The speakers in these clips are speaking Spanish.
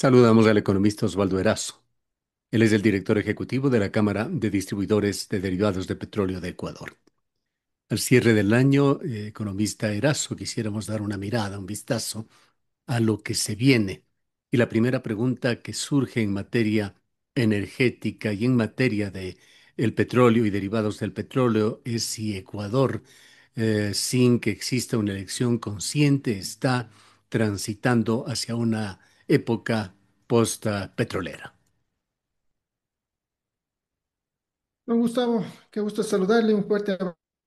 Saludamos al economista Osvaldo Erazo. Él es el director ejecutivo de la Cámara de Distribuidores de Derivados de Petróleo de Ecuador. Al cierre del año, economista Erazo, quisiéramos dar una mirada, un vistazo a lo que se viene. Y la primera pregunta que surge en materia energética y en materia de el petróleo y derivados del petróleo es si Ecuador, sin que exista una elección consciente, está transitando hacia una época post-petrolera. Don Gustavo, qué gusto saludarle. Un fuerte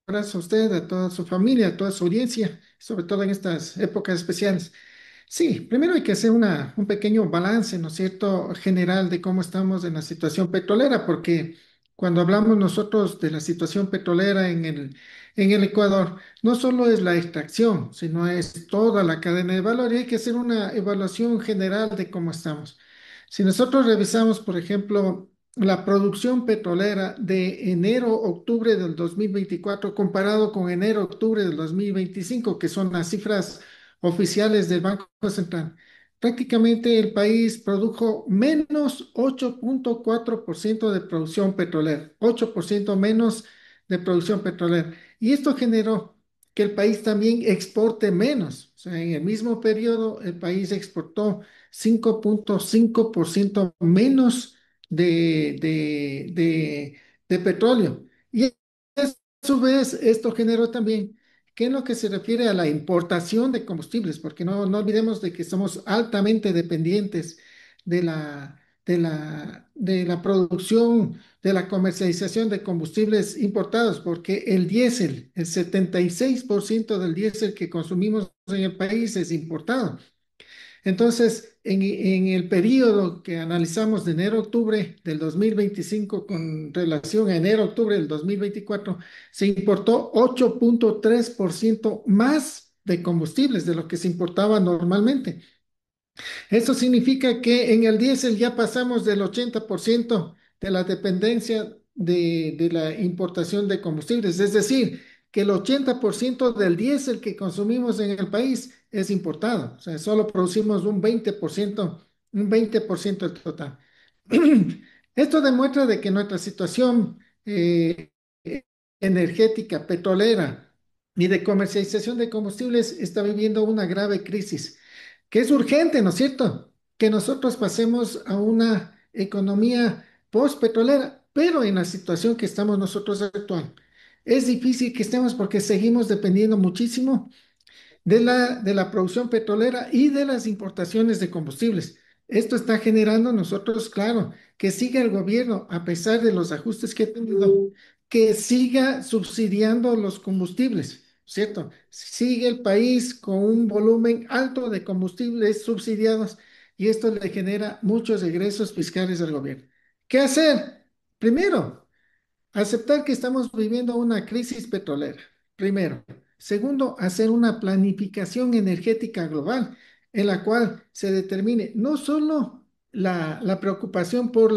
abrazo a usted, a toda su familia, a toda su audiencia, sobre todo en estas épocas especiales. Sí, primero hay que hacer un pequeño balance, ¿no es cierto?, general de cómo estamos en la situación petrolera, porque cuando hablamos nosotros de la situación petrolera en el Ecuador, no solo es la extracción, sino es toda la cadena de valor y hay que hacer una evaluación general de cómo estamos. Si nosotros revisamos, por ejemplo, la producción petrolera de enero-octubre del 2024 comparado con enero-octubre del 2025, que son las cifras oficiales del Banco Central. Prácticamente el país produjo menos 8,4% de producción petrolera, 8% menos de producción petrolera. Y esto generó que el país también exporte menos. O sea, en el mismo periodo el país exportó 5,5% menos de petróleo. Y a su vez esto generó también que en lo que se refiere a la importación de combustibles, porque no olvidemos de que somos altamente dependientes de la producción, de la comercialización de combustibles importados, porque el diésel, el 76% del diésel que consumimos en el país es importado. Entonces, en el periodo que analizamos de enero-octubre del 2025 con relación a enero-octubre del 2024, se importó 8,3% más de combustibles de lo que se importaba normalmente. Eso significa que en el diésel ya pasamos del 80% de la dependencia de la importación de combustibles. Es decir, que el 80% del diésel que consumimos en el país es importado. O sea, solo producimos un 20% del total. Esto demuestra de que nuestra situación energética, petrolera y de comercialización de combustibles está viviendo una grave crisis que es urgente, ¿no es cierto? Que nosotros pasemos a una economía post-petrolera, pero en la situación que estamos nosotros actual. Es difícil que estemos porque seguimos dependiendo muchísimo de la producción petrolera y de las importaciones de combustibles. Esto está generando nosotros, claro, que siga el gobierno, a pesar de los ajustes que ha tenido, que siga subsidiando los combustibles, ¿cierto? Sigue el país con un volumen alto de combustibles subsidiados y esto le genera muchos egresos fiscales al gobierno. ¿Qué hacer? Primero, aceptar que estamos viviendo una crisis petrolera, primero. Segundo, hacer una planificación energética global en la cual se determine no solo la preocupación por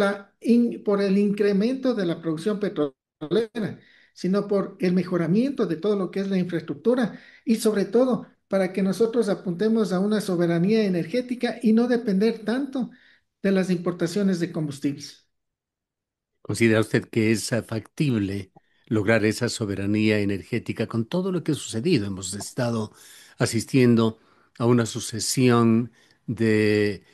el incremento de la producción petrolera, sino por el mejoramiento de todo lo que es la infraestructura y sobre todo para que nosotros apuntemos a una soberanía energética y no depender tanto de las importaciones de combustibles. ¿Considera usted que es factible lograr esa soberanía energética con todo lo que ha sucedido? Hemos estado asistiendo a una sucesión de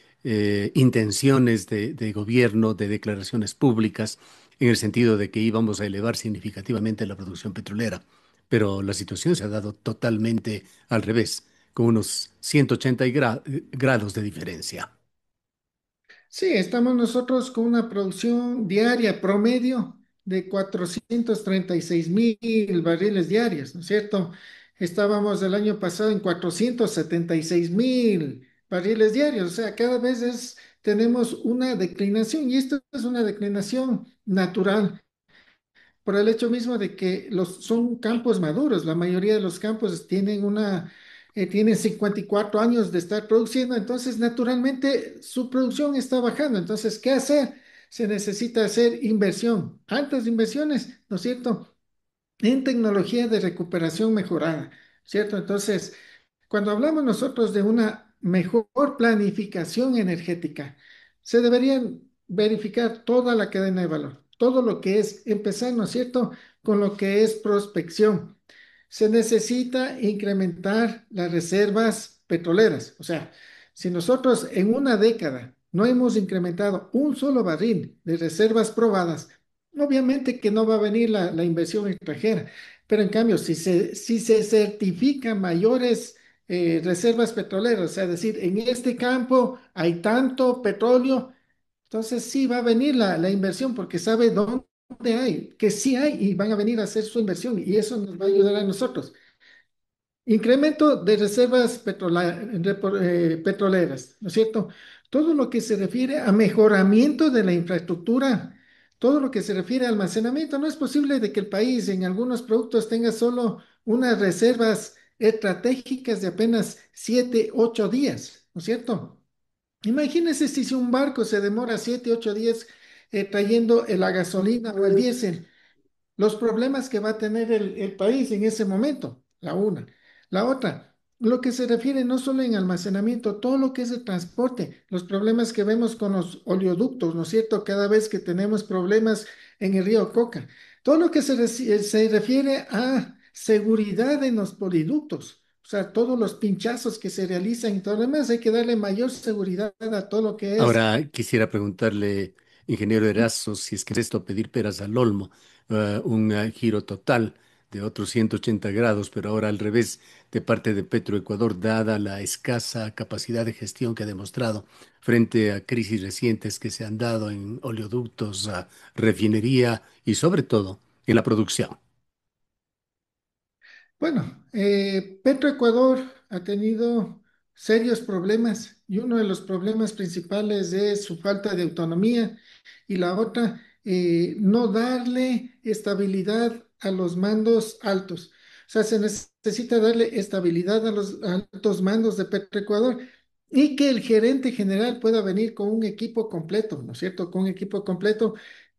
intenciones de gobierno, de declaraciones públicas, en el sentido de que íbamos a elevar significativamente la producción petrolera. Pero la situación se ha dado totalmente al revés, con unos 180 grados de diferencia. Sí, estamos nosotros con una producción diaria promedio de 436 mil barriles diarios, ¿no es cierto? Estábamos el año pasado en 476 mil barriles diarios, o sea, cada vez tenemos una declinación y esto es una declinación natural por el hecho mismo de que son campos maduros. La mayoría de los campos tienen 54 años de estar produciendo, entonces naturalmente su producción está bajando. Entonces, ¿qué hacer? Se necesita hacer inversión, altas inversiones, ¿no es cierto? En tecnología de recuperación mejorada, ¿cierto? Entonces, cuando hablamos nosotros de una mejor planificación energética. Se deberían verificar toda la cadena de valor, todo lo que es, empezar, ¿no es cierto?, con lo que es prospección. Se necesita incrementar las reservas petroleras. O sea, si nosotros en una década no hemos incrementado un solo barril de reservas probadas, obviamente que no va a venir la inversión extranjera. Pero en cambio, si se certifican mayores reservas petroleras, o sea, es decir, en este campo hay tanto petróleo, entonces sí va a venir la inversión porque sabe dónde hay, que sí hay y van a venir a hacer su inversión y eso nos va a ayudar a nosotros. Incremento de reservas petroleras, ¿no es cierto? Todo lo que se refiere a mejoramiento de la infraestructura, todo lo que se refiere a almacenamiento, no es posible de que el país en algunos productos tenga solo unas reservas estratégicas de apenas 7, 8 días, ¿no es cierto? Imagínense si un barco se demora 7, 8 días trayendo la gasolina o el diésel, los problemas que va a tener el país en ese momento, la una. La otra, lo que se refiere no solo en almacenamiento, todo lo que es el transporte, los problemas que vemos con los oleoductos, ¿no es cierto? Cada vez que tenemos problemas en el río Coca, todo lo que se refiere a seguridad en los poliductos. O sea, todos los pinchazos que se realizan y todo lo demás, hay que darle mayor seguridad a todo lo que es. Ahora quisiera preguntarle, ingeniero Erazo, si es que es esto pedir peras al olmo, un giro total de otros 180 grados, pero ahora al revés, de parte de Petroecuador, dada la escasa capacidad de gestión que ha demostrado frente a crisis recientes que se han dado en oleoductos, refinería y sobre todo en la producción. Bueno, Petroecuador ha tenido serios problemas y uno de los problemas principales es su falta de autonomía y la otra, no darle estabilidad a los mandos altos. O sea, se necesita darle estabilidad a los altos mandos de Petroecuador y que el gerente general pueda venir con un equipo completo, ¿no es cierto? Con un equipo completo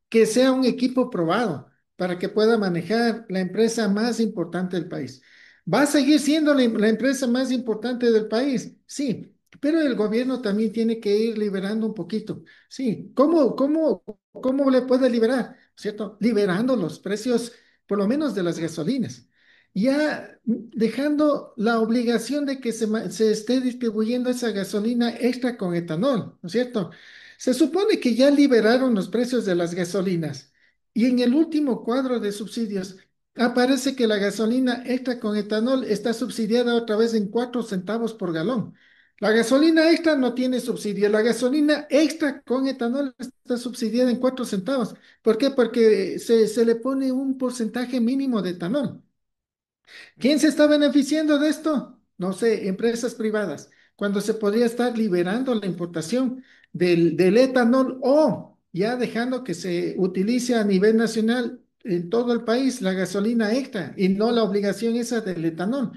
que sea un equipo probado para que pueda manejar la empresa más importante del país. ¿Va a seguir siendo la empresa más importante del país? Sí, pero el gobierno también tiene que ir liberando un poquito. Sí, ¿cómo le puede liberar? ¿Cierto? Liberando los precios, por lo menos de las gasolinas. Ya dejando la obligación de que se esté distribuyendo esa gasolina extra con etanol, ¿no es cierto? Se supone que ya liberaron los precios de las gasolinas y en el último cuadro de subsidios aparece que la gasolina extra con etanol está subsidiada otra vez en 4 centavos por galón. La gasolina extra no tiene subsidio, la gasolina extra con etanol está subsidiada en 4 centavos. ¿Por qué? Porque se le pone un porcentaje mínimo de etanol. ¿Quién se está beneficiando de esto? No sé, empresas privadas, cuando se podría estar liberando la importación del etanol o ya dejando que se utilice a nivel nacional en todo el país la gasolina extra y no la obligación esa del etanol,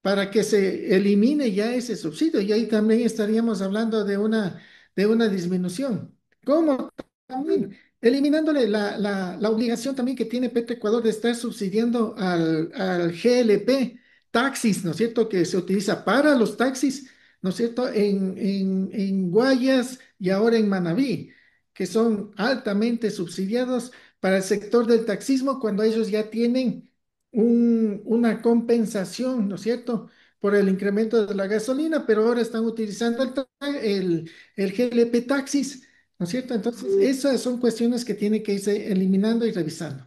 para que se elimine ya ese subsidio y ahí también estaríamos hablando de una disminución. ¿Cómo? También eliminándole la obligación también que tiene Petroecuador de estar subsidiando al GLP, taxis, ¿no es cierto?, que se utiliza para los taxis, ¿no es cierto?, en Guayas y ahora en Manabí, que son altamente subsidiados para el sector del taxismo cuando ellos ya tienen una compensación, ¿no es cierto?, por el incremento de la gasolina, pero ahora están utilizando el GLP taxis, ¿no es cierto? Entonces, esas son cuestiones que tiene que irse eliminando y revisando.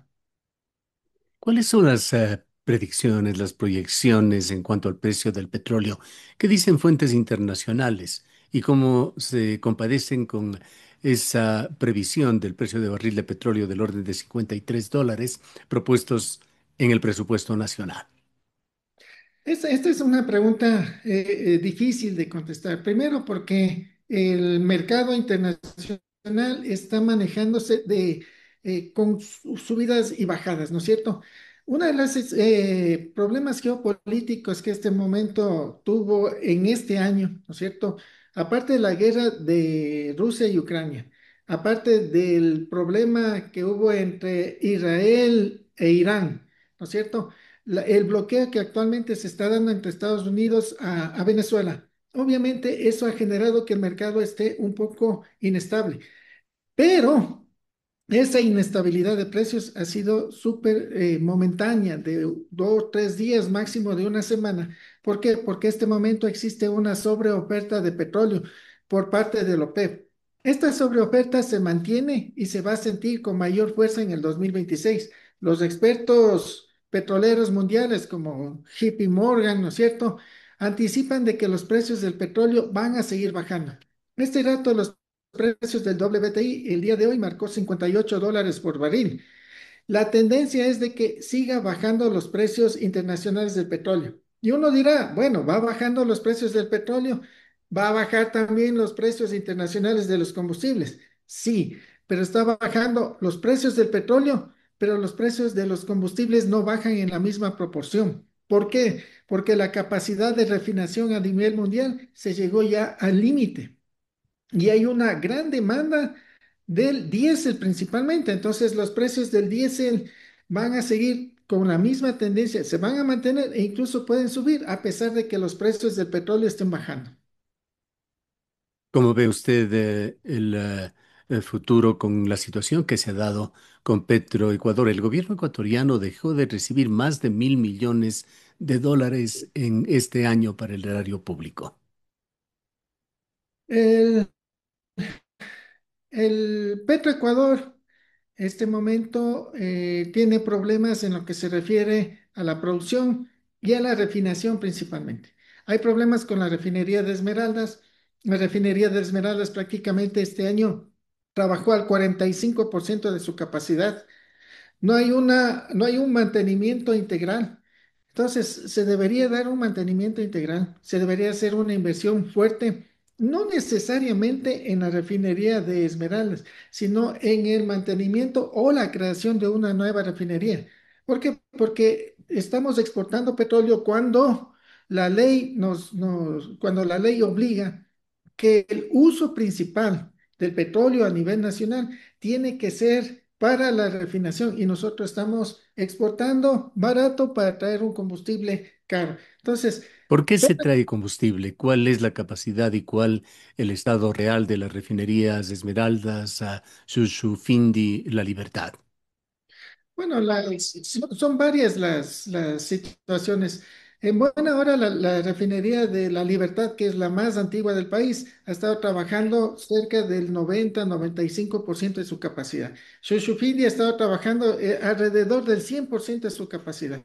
¿Cuáles son las predicciones, las proyecciones en cuanto al precio del petróleo? ¿Qué dicen fuentes internacionales y cómo se compadecen con esa previsión del precio de barril de petróleo del orden de $53 propuestos en el presupuesto nacional? Esta es una pregunta difícil de contestar. Primero, porque el mercado internacional está manejándose con subidas y bajadas, ¿no es cierto? Uno de los problemas geopolíticos que este momento tuvo en este año, ¿no es cierto? Aparte de la guerra de Rusia y Ucrania, aparte del problema que hubo entre Israel e Irán, ¿no es cierto? El bloqueo que actualmente se está dando entre Estados Unidos a Venezuela. Obviamente eso ha generado que el mercado esté un poco inestable, pero esa inestabilidad de precios ha sido súper momentánea, de 2, 3 días, máximo de una semana. ¿Por qué? Porque en este momento existe una sobreoferta de petróleo por parte del OPEP. Esta sobreoferta se mantiene y se va a sentir con mayor fuerza en el 2026. Los expertos petroleros mundiales como JP Morgan, ¿no es cierto?, anticipan de que los precios del petróleo van a seguir bajando. Este dato, los precios del WTI el día de hoy marcó $58 por barril. La tendencia es de que siga bajando los precios internacionales del petróleo. Y uno dirá, bueno, va bajando los precios del petróleo, va a bajar también los precios internacionales de los combustibles. Sí, pero está bajando los precios del petróleo, pero los precios de los combustibles no bajan en la misma proporción. ¿Por qué? Porque la capacidad de refinación a nivel mundial se llegó ya al límite y hay una gran demanda del diésel principalmente. Entonces los precios del diésel van a seguir con la misma tendencia, se van a mantener e incluso pueden subir a pesar de que los precios del petróleo estén bajando. ¿Cómo ve usted el futuro con la situación que se ha dado con Petroecuador? El gobierno ecuatoriano dejó de recibir más de $1.000 millones en este año para el erario público. El, el Petroecuador, este momento, tiene problemas en lo que se refiere a la producción y a la refinación principalmente. Hay problemas con la refinería de Esmeraldas. La refinería de Esmeraldas prácticamente este año trabajó al 45% de su capacidad. No hay un mantenimiento integral. Entonces, se debería dar un mantenimiento integral, se debería hacer una inversión fuerte, no necesariamente en la refinería de Esmeraldas, sino en el mantenimiento o la creación de una nueva refinería. ¿Por qué? Porque estamos exportando petróleo cuando cuando la ley obliga que el uso principal del petróleo a nivel nacional tiene que ser para la refinación y nosotros estamos exportando barato para traer un combustible caro. Entonces, ¿Por qué se trae combustible? ¿Cuál es la capacidad y cuál el estado real de las refinerías Esmeraldas, Shushufindi, La Libertad? bueno, son varias las situaciones. En buena hora, la refinería de La Libertad, que es la más antigua del país, ha estado trabajando cerca del 90-95% de su capacidad. Shushufindi ha estado trabajando alrededor del 100% de su capacidad.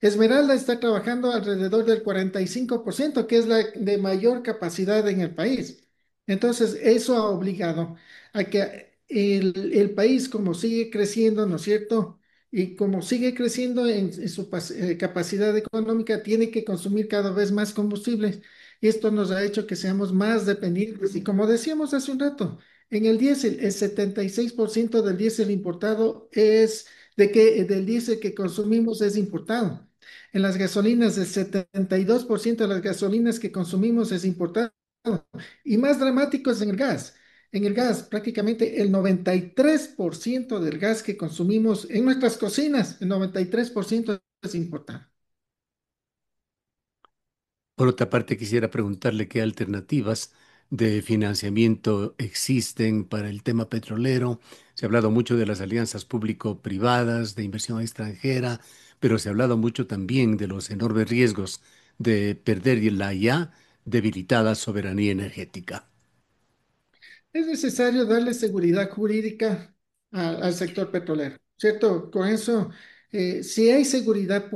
Esmeralda está trabajando alrededor del 45%, que es la de mayor capacidad en el país. Entonces, eso ha obligado a que el país, como sigue creciendo, ¿no es cierto? Y como sigue creciendo en su capacidad económica, tiene que consumir cada vez más combustibles. Y esto nos ha hecho que seamos más dependientes. Y como decíamos hace un rato, en el diésel, el 76% del diésel importado del diésel que consumimos es importado. En las gasolinas, el 72% de las gasolinas que consumimos es importado. Y más dramático es en el gas. En el gas, prácticamente el 93% del gas que consumimos en nuestras cocinas, el 93% es importado. Por otra parte, quisiera preguntarle qué alternativas de financiamiento existen para el tema petrolero. Se ha hablado mucho de las alianzas público-privadas, de inversión extranjera, pero se ha hablado mucho también de los enormes riesgos de perder la ya debilitada soberanía energética. Es necesario darle seguridad jurídica al sector petrolero, ¿cierto? Con eso, si hay seguridad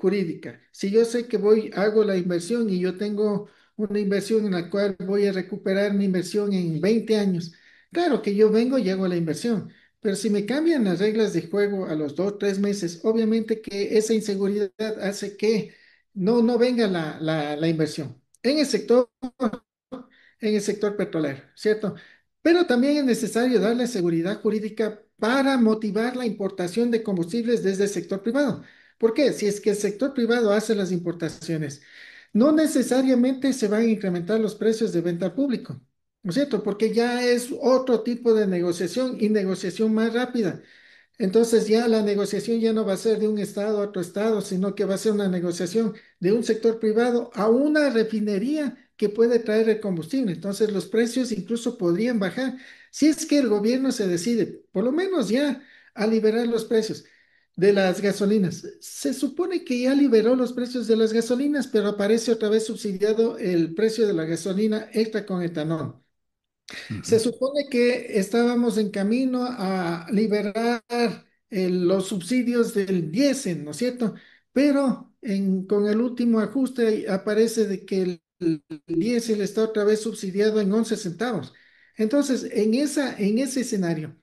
jurídica, si yo sé que hago la inversión y yo tengo una inversión en la cual voy a recuperar mi inversión en 20 años, claro que yo vengo y hago la inversión, pero si me cambian las reglas de juego a los 2, 3 meses, obviamente que esa inseguridad hace que no venga la inversión. En el sector petrolero, ¿cierto? Pero también es necesario darle seguridad jurídica para motivar la importación de combustibles desde el sector privado. ¿Por qué? Si es que el sector privado hace las importaciones, no necesariamente se van a incrementar los precios de venta al público, ¿no es cierto? Porque ya es otro tipo de negociación y negociación más rápida. Entonces ya la negociación ya no va a ser de un estado a otro estado, sino que va a ser una negociación de un sector privado a una refinería que puede traer el combustible. Entonces los precios incluso podrían bajar si es que el gobierno se decide, por lo menos ya, a liberar los precios de las gasolinas. Se supone que ya liberó los precios de las gasolinas, pero aparece otra vez subsidiado el precio de la gasolina extra con etanol. Se Ujú. supone que estábamos en camino a liberar los subsidios del diésel, ¿no es cierto? Pero con el último ajuste aparece de que el diésel está otra vez subsidiado en 11 centavos. Entonces, en ese escenario,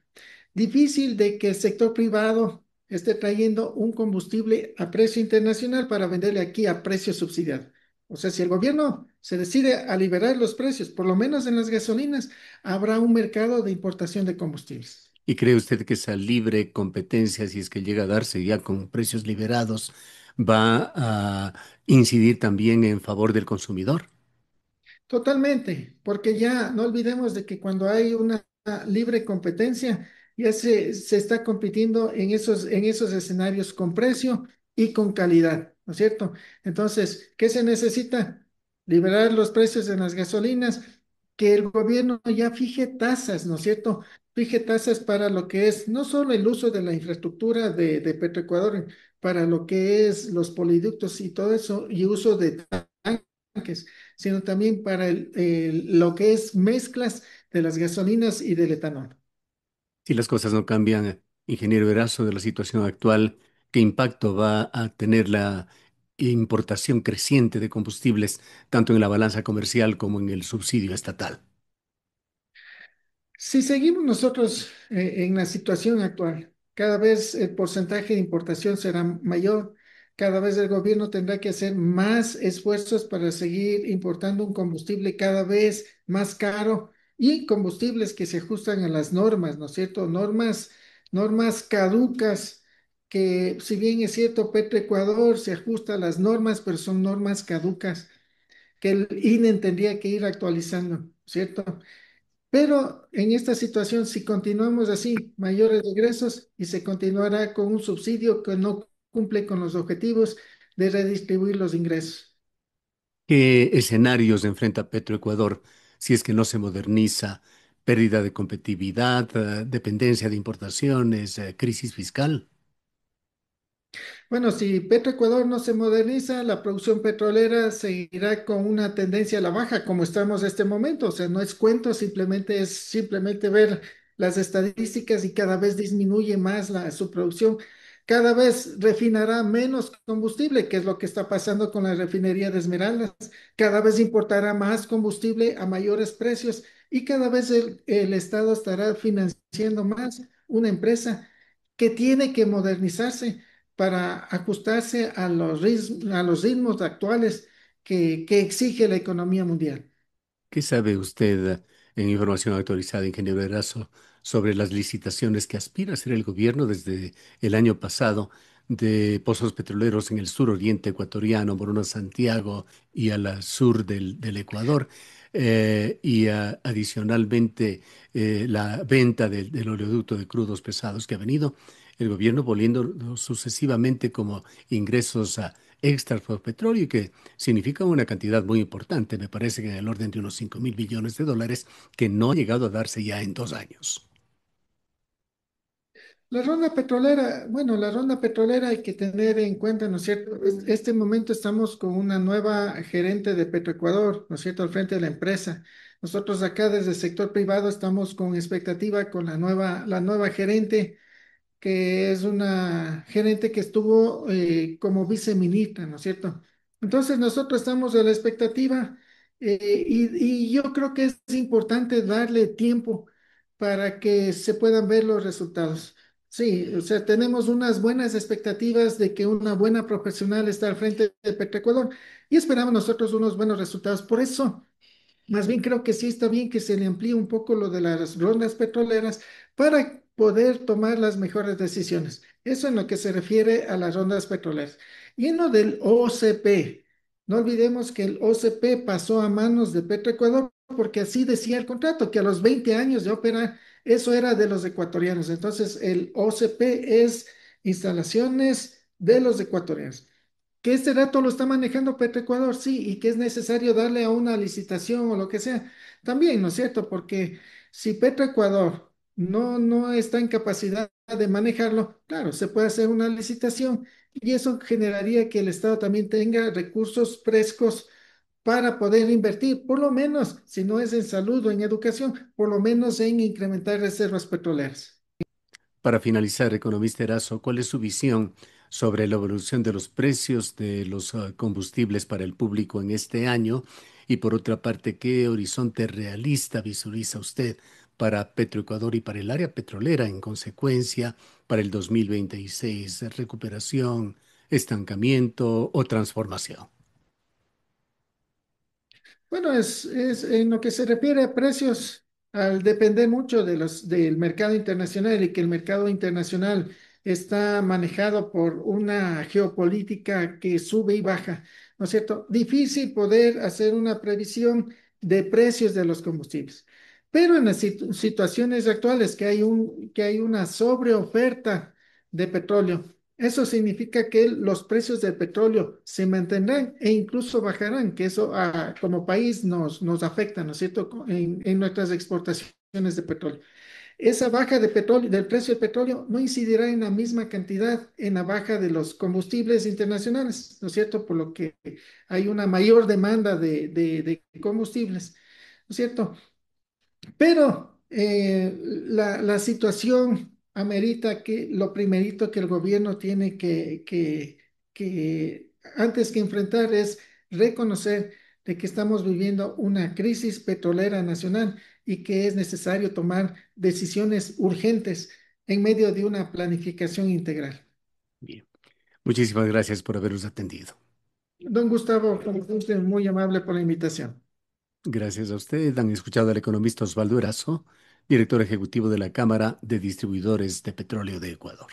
difícil de que el sector privado esté trayendo un combustible a precio internacional para venderle aquí a precio subsidiado. O sea, si el gobierno se decide a liberar los precios, por lo menos en las gasolinas, habrá un mercado de importación de combustibles. ¿Y cree usted que esa libre competencia, si es que llega a darse ya con precios liberados, va a incidir también en favor del consumidor? Totalmente, porque ya no olvidemos de que cuando hay una libre competencia, ya se está compitiendo en esos escenarios con precio y con calidad, ¿no es cierto? Entonces, ¿qué se necesita? Liberar los precios en las gasolinas, que el gobierno ya fije tasas, ¿no es cierto? Fije tasas para lo que es no solo el uso de la infraestructura de Petroecuador, para lo que es los poliductos y todo eso, y uso de tanques, sino también para lo que es mezclas de las gasolinas y del etanol. Si las cosas no cambian, ingeniero Erazo, de la situación actual, ¿qué impacto va a tener la importación creciente de combustibles, tanto en la balanza comercial como en el subsidio estatal? Si seguimos nosotros en la situación actual, cada vez el porcentaje de importación será mayor, cada vez el gobierno tendrá que hacer más esfuerzos para seguir importando un combustible cada vez más caro y combustibles que se ajustan a las normas, ¿no es cierto? Normas caducas, que si bien es cierto, Petroecuador se ajusta a las normas, pero son normas caducas que el INE tendría que ir actualizando, ¿cierto? Pero en esta situación, si continuamos así, mayores regresos y se continuará con un subsidio que no cumple con los objetivos de redistribuir los ingresos. ¿Qué escenarios enfrenta Petroecuador si es que no se moderniza? Pérdida de competitividad, dependencia de importaciones, crisis fiscal. Bueno, si Petroecuador no se moderniza, la producción petrolera seguirá con una tendencia a la baja, como estamos en este momento. O sea, no es cuento, simplemente es simplemente ver las estadísticas y cada vez disminuye más su producción. Cada vez refinará menos combustible, que es lo que está pasando con la refinería de Esmeraldas. Cada vez importará más combustible a mayores precios y cada vez el Estado estará financiando más una empresa que tiene que modernizarse para ajustarse a los ritmos actuales que exige la economía mundial. ¿Qué sabe usted en información actualizada, ingeniero Erazo, sobre las licitaciones que aspira a hacer el gobierno desde el año pasado de pozos petroleros en el suroriente ecuatoriano, Morona, Santiago y al sur del Ecuador? Adicionalmente, la venta del oleoducto de crudos pesados que ha venido el gobierno volviendo sucesivamente como ingresos extras por petróleo y que significa una cantidad muy importante, me parece que en el orden de unos 5.000 millones de dólares, que no ha llegado a darse ya en 2 años. La ronda petrolera, bueno, la ronda petrolera hay que tener en cuenta, ¿no es cierto? Este momento estamos con una nueva gerente de Petroecuador, ¿no es cierto?, al frente de la empresa. Nosotros acá desde el sector privado estamos con expectativa con la nueva gerente, que es una gerente que estuvo como viceministra, ¿no es cierto? Entonces nosotros estamos a la expectativa y yo creo que es importante darle tiempo para que se puedan ver los resultados. Sí, o sea, tenemos unas buenas expectativas de que una buena profesional está al frente de Petroecuador y esperamos nosotros unos buenos resultados. Por eso... Más bien creo que sí está bien que se le amplíe un poco lo de las rondas petroleras para poder tomar las mejores decisiones. Eso en lo que se refiere a las rondas petroleras. Y en lo del OCP, no olvidemos que el OCP pasó a manos de Petroecuador porque así decía el contrato, que a los 20 años de ópera, eso era de los ecuatorianos. Entonces, el OCP es instalaciones de los ecuatorianos. Que este dato lo está manejando Petroecuador, sí, y que es necesario darle a una licitación o lo que sea, también, ¿no es cierto? Porque si Petroecuador no está en capacidad de manejarlo, claro, se puede hacer una licitación y eso generaría que el Estado también tenga recursos frescos para poder invertir, por lo menos, si no es en salud o en educación, por lo menos en incrementar reservas petroleras. Para finalizar, economista Erazo, ¿cuál es su visión sobre la evolución de los precios de los combustibles para el público en este año? Y por otra parte, ¿qué horizonte realista visualiza usted para Petroecuador y para el área petrolera en consecuencia para el 2026? ¿Recuperación, estancamiento o transformación? Bueno, es en lo que se refiere a precios, al depender mucho del mercado internacional y que el mercado internacional está manejado por una geopolítica que sube y baja, ¿no es cierto? Difícil poder hacer una previsión de precios de los combustibles. Pero en las situaciones actuales que hay una sobreoferta de petróleo, eso significa que los precios del petróleo se mantendrán e incluso bajarán, que eso como país nos afecta, ¿no es cierto?, en nuestras exportaciones de petróleo. Esa baja de petróleo, del precio del petróleo no incidirá en la misma cantidad en la baja de los combustibles internacionales, ¿no es cierto?, por lo que hay una mayor demanda de combustibles, ¿no es cierto? Pero la situación amerita que lo primerito que el gobierno tiene que antes que enfrentar es reconocer de que estamos viviendo una crisis petrolera nacional y que es necesario tomar decisiones urgentes en medio de una planificación integral. Bien. Muchísimas gracias por habernos atendido. Don Gustavo, como siempre, muy amable por la invitación. Gracias a usted. Han escuchado al economista Osvaldo Erazo, director ejecutivo de la Cámara de Distribuidores de Petróleo de Ecuador.